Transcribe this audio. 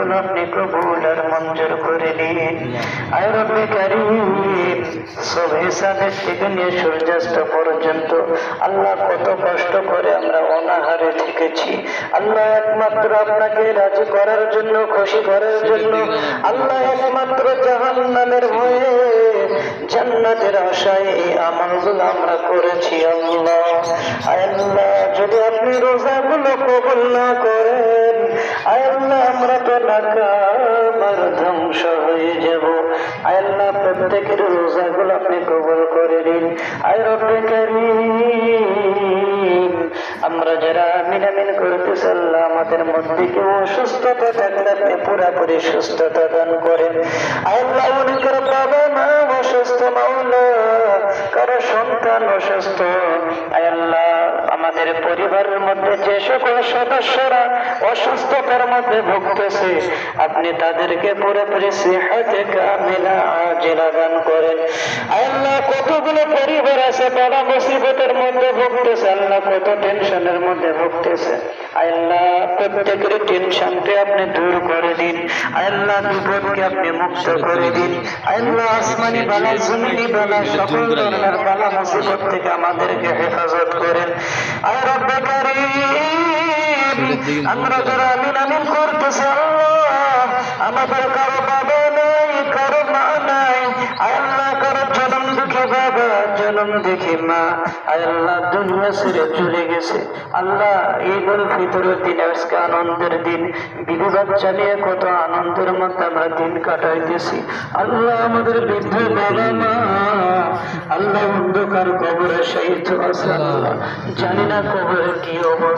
গুলো আপনি কবুল আর মঞ্জুর করে দিন। আয় রব্বে কারীম, সুবহ সাদেক থেকে নিয়ে সূর্যাস্ত পর্যন্ত আল্লাহ কত কষ্ট করে আমরা অনাহারে থেকেছি। আল্লাহ একমাত্র আপনাকে রাজি করার জন্য, খুশি করার জন্য, আল্লাহ একমাত্র জাহান্নামের ভয়ে জান্নাতের আশায় এই আমলগুলো আমরা করেছি। আল্লাহ, আয় আল্লাহ, যদি আপনি রোজাগুলো কবুল না করেন, আয় আল্লাহ, আমরা তো নাকাম আর ধ্বংস হয়ে যাব। আয় আল্লাহ, প্রত্যেকের রোজাগুলো আপনি কবুল করে দিন। আয় রব্বে কারীম, আমরা যারা আমিন আমিন করতেছি, আল্লাহ আমাদের মধ্যে কেউ অসুস্থতা থাকলে আপনি পুরাপুরি সুস্থতা দান করেন। আয় আল্লাহ, অনেকের বাবা মা অসুস্থ, মাওলা, কারো সন্তান অসুস্থ। আয় আল্লাহ, আমাদের পরিবারের মধ্যে যে সকল সদস্যরা অসুস্থতার মধ্যে ভুগতেছে, আপনি তাদেরকে পুরোপুরি সিহাতে কামিলা আজিলা দান করেন। আয় আল্লাহ, কতগুলো পরিবার আছে তারা মুসিবতের মধ্যে ভুগতেছে, আল্লাহ কত টেনশনের মধ্যে ভুগতেছে। আয় আল্লাহ, প্রত্যেকের টেনশনকে আপনি দূর করে দিন। আয় আল্লাহ, বিপদকে আপনি মুক্ত করে দিন। আয় আল্লাহ, আসমানি বালা, জমিনি বালা, সকল ধরনের বালা মুসিবত থেকে আমাদেরকে হেফাজত করেন। আয় রব্বে কারীম, আমরা যারা আমিন আমিন করতেছি, আল্লাহ আমাদের কারো বাবা নাই, কারো মা নাই। আয় আল্লাহ, কারো জনম দেখে বাবা, জনম দেখে মা, আয় আল্লাহ দুনিয়া ছেড়ে চলে গেছে। আল্লাহ, ঈদুল ফিতরের দিন আজকে আনন্দের দিন, বিবি বাচ্চা নিয়ে কত আনন্দের মধ্যে আমরা দিন কাটাইতেছি। আল্লাহ, আমাদের বৃদ্ধ বাবা মা, আল্লাহ অন্ধকার কবরে শহীদ আছে, আল্লাহ জানি না কবরে কি অবস্থা।